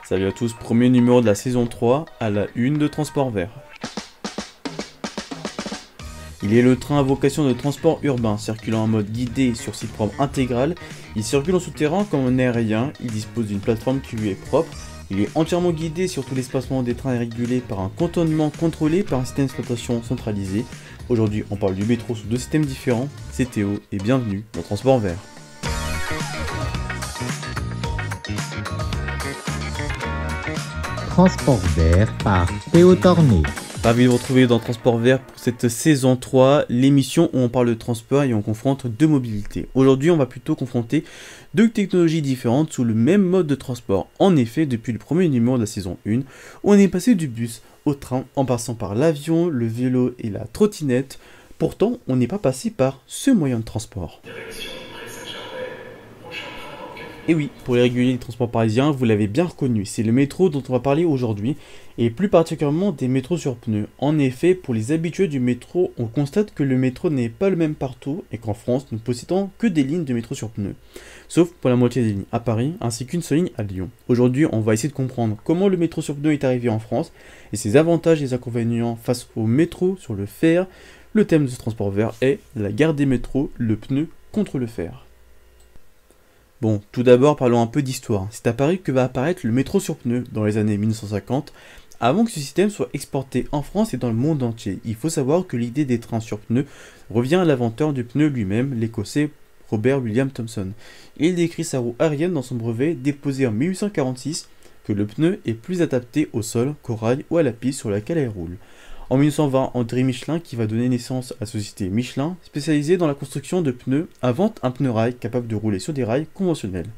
Salut à tous, premier numéro de la saison 3 à la une de Transport Vert. Il est le train à vocation de transport urbain, circulant en mode guidé sur site propre intégral. Il circule en souterrain comme en aérien, il dispose d'une plateforme qui lui est propre. Il est entièrement guidé sur tout l'espacement des trains est régulé par un cantonnement contrôlé par un système d'exploitation centralisé. Aujourd'hui, on parle du métro sous deux systèmes différents. C'est Théo et bienvenue dans Transport Vert. Transport Vert par Théo Torné. Ravi de vous retrouver dans Transport Vert pour cette saison 3, l'émission où on parle de transport et on confronte deux mobilités. Aujourd'hui, on va plutôt confronter deux technologies différentes sous le même mode de transport. En effet, depuis le premier numéro de la saison 1, on est passé du bus au train en passant par l'avion, le vélo et la trottinette. Pourtant, on n'est pas passé par ce moyen de transport. Et oui, pour les réguliers du transport parisien, vous l'avez bien reconnu, c'est le métro dont on va parler aujourd'hui, et plus particulièrement des métros sur pneus. En effet, pour les habitués du métro, on constate que le métro n'est pas le même partout, et qu'en France, nous ne possédons que des lignes de métro sur pneus. Sauf pour la moitié des lignes à Paris, ainsi qu'une seule ligne à Lyon. Aujourd'hui, on va essayer de comprendre comment le métro sur pneus est arrivé en France, et ses avantages et ses inconvénients face au métro sur le fer. Le thème de ce transport vert est la guerre des métros, le pneu contre le fer. Bon, tout d'abord parlons un peu d'histoire. C'est à Paris que va apparaître le métro sur pneus dans les années 1950, avant que ce système soit exporté en France et dans le monde entier. Il faut savoir que l'idée des trains sur pneus revient à l'inventeur du pneu lui-même, l'écossais Robert William Thomson. Il décrit sa roue aérienne dans son brevet déposé en 1846 que le pneu est plus adapté au sol qu'au rail ou à la piste sur laquelle elle roule. En 1920, André Michelin, qui va donner naissance à la société Michelin, spécialisée dans la construction de pneus, invente un pneu rail capable de rouler sur des rails conventionnels.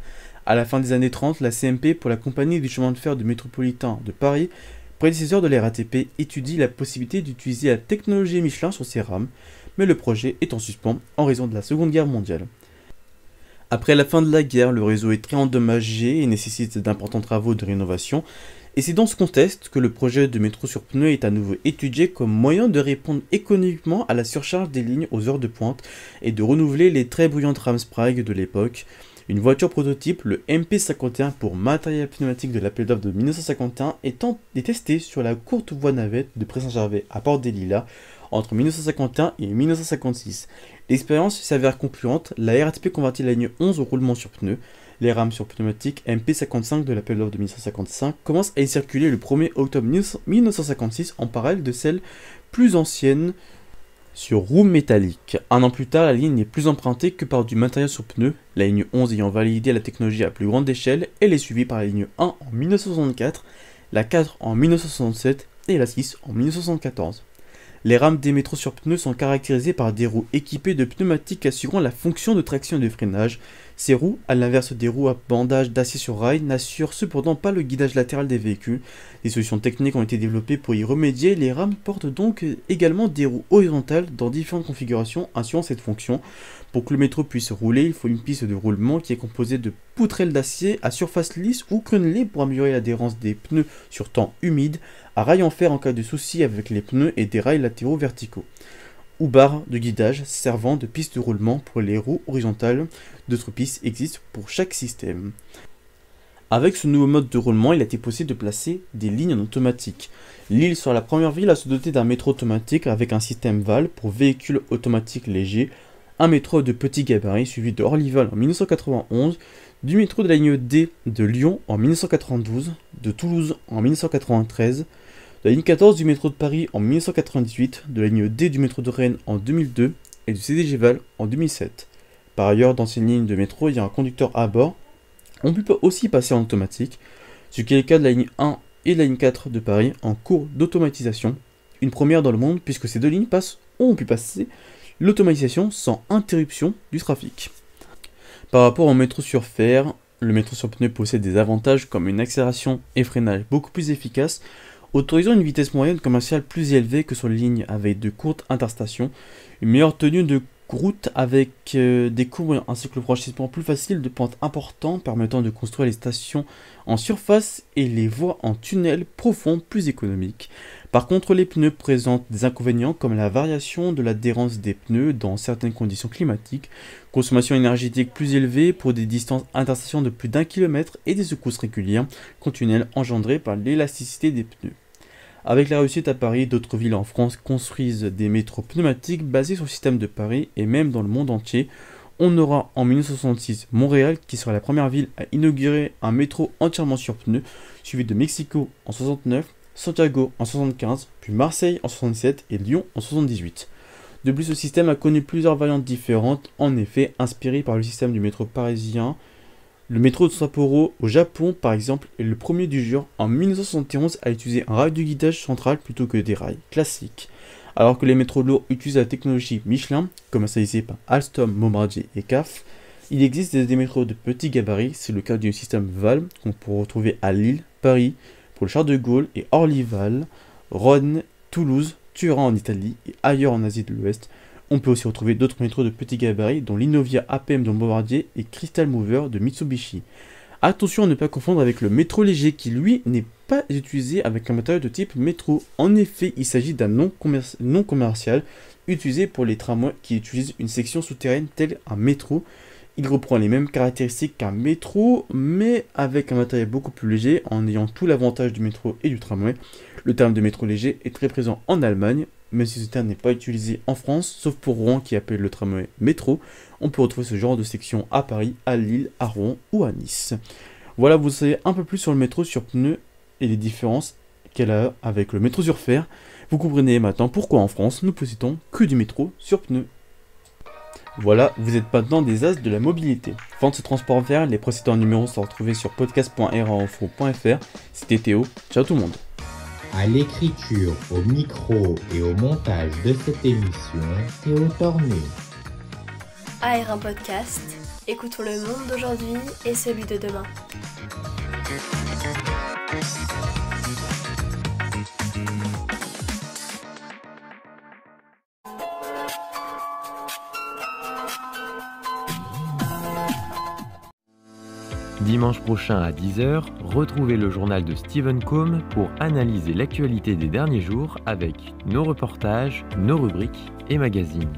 À la fin des années 30, la CMP, pour la compagnie du chemin de fer du métropolitain de Paris, prédécesseur de la RATP, étudie la possibilité d'utiliser la technologie Michelin sur ces rames, mais le projet est en suspens en raison de la Seconde Guerre mondiale. Après la fin de la guerre, le réseau est très endommagé et nécessite d'importants travaux de rénovation. Et c'est dans ce contexte que le projet de métro sur pneus est à nouveau étudié comme moyen de répondre économiquement à la surcharge des lignes aux heures de pointe et de renouveler les très bruyantes rames Sprague de l'époque. Une voiture prototype, le MP51 pour matériel pneumatique de l'appel d'offres de 1951, est testée sur la courte voie navette de Pré-Saint-Gervais à Port-des-Lilas entre 1951 et 1956. L'expérience s'avère concluante, la RATP convertit la ligne 11 au roulement sur pneus. Les rames sur pneumatique MP55 de l'appel d'offres de 1955 commencent à y circuler le 1er octobre 1956 en parallèle de celles plus anciennes sur roues métalliques. Un an plus tard, la ligne n'est plus empruntée que par du matériel sur pneus, la ligne 11 ayant validé la technologie à plus grande échelle. Elle est suivie par la ligne 1 en 1964, la 4 en 1967 et la 6 en 1974. Les rames des métros sur pneus sont caractérisées par des roues équipées de pneumatiques assurant la fonction de traction et de freinage. Ces roues, à l'inverse des roues à bandage d'acier sur rail, n'assurent cependant pas le guidage latéral des véhicules. Des solutions techniques ont été développées pour y remédier. Les rames portent donc également des roues horizontales dans différentes configurations assurant cette fonction. Pour que le métro puisse rouler, il faut une piste de roulement qui est composée de poutrelles d'acier à surface lisse ou crénelées pour améliorer l'adhérence des pneus sur temps humide, à rails en fer en cas de souci avec les pneus et des rails latéraux verticaux, ou barres de guidage servant de piste de roulement pour les roues horizontales. D'autres pistes existent pour chaque système. Avec ce nouveau mode de roulement, il a été possible de placer des lignes en automatique. Lille sera la première ville à se doter d'un métro automatique avec un système VAL pour véhicules automatiques légers, un métro de petit gabarit suivi de Orlyval en 1991, du métro de la ligne D de Lyon en 1992, de Toulouse en 1993, de la ligne 14 du métro de Paris en 1998, de la ligne D du métro de Rennes en 2002 et du CDG VAL en 2007. Par ailleurs, dans ces lignes de métro, il y a un conducteur à bord. On peut aussi passer en automatique, ce qui est le cas de la ligne 1 et de la ligne 4 de Paris en cours d'automatisation. Une première dans le monde puisque ces deux lignes ont pu passer l'automatisation sans interruption du trafic. Par rapport au métro sur fer, le métro sur pneus possède des avantages comme une accélération et freinage beaucoup plus efficaces, autorisant une vitesse moyenne commerciale plus élevée que sur les lignes avec de courtes interstations, une meilleure tenue de route avec des courbes ainsi que le franchissement plus facile de pentes importants permettant de construire les stations en surface et les voies en tunnel profond plus économiques. Par contre, les pneus présentent des inconvénients comme la variation de l'adhérence des pneus dans certaines conditions climatiques, consommation énergétique plus élevée pour des distances interstations de plus d'1 kilomètre et des secousses régulières qu'en tunnel engendrées par l'élasticité des pneus. Avec la réussite à Paris, d'autres villes en France construisent des métros pneumatiques basés sur le système de Paris et même dans le monde entier. On aura en 1966 Montréal qui sera la première ville à inaugurer un métro entièrement sur pneus, suivi de Mexico en 69, Santiago en 75, puis Marseille en 67 et Lyon en 78. De plus, ce système a connu plusieurs variantes différentes, en effet inspiré par le système du métro parisien. Le métro de Sapporo au Japon, par exemple, est le premier du genre en 1971 à utiliser un rail de guidage central plutôt que des rails classiques. Alors que les métros lourds utilisent la technologie Michelin, commercialisée par Alstom, Bombardier et CAF, il existe des métros de petits gabarits, c'est le cas du système VAL qu'on peut retrouver à Lille, Paris, pour le Charles de Gaulle et Orly-Val, Rhodes, Toulouse, Turin en Italie et ailleurs en Asie de l'Ouest. On peut aussi retrouver d'autres métros de petits gabarits dont l'Innovia APM de Bombardier et Crystal Mover de Mitsubishi. Attention à ne pas confondre avec le métro léger qui lui n'est pas utilisé avec un matériau de type métro. En effet, il s'agit d'un non commercial utilisé pour les tramways qui utilisent une section souterraine telle un métro. Il reprend les mêmes caractéristiques qu'un métro, mais avec un matériel beaucoup plus léger en ayant tout l'avantage du métro et du tramway. Le terme de métro léger est très présent en Allemagne, même si ce terme n'est pas utilisé en France, sauf pour Rouen qui appelle le tramway métro. On peut retrouver ce genre de section à Paris, à Lille, à Rouen ou à Nice. Voilà, vous savez un peu plus sur le métro sur pneus et les différences qu'elle a avec le métro sur fer. Vous comprenez maintenant pourquoi en France nous possédons que du métro sur pneus. Voilà, vous êtes maintenant des as de la mobilité. Fin de ce transport vert, les précédents numéros sont retrouvés sur podcast.rainfo.fr. C'était Théo, ciao tout le monde. À l'écriture, au micro et au montage de cette émission, Théo Torné. AR1 Podcast, écoutons le monde d'aujourd'hui et celui de demain. Dimanche prochain à 10h, retrouvez le journal de Stephen Combe pour analyser l'actualité des derniers jours avec nos reportages, nos rubriques et magazines.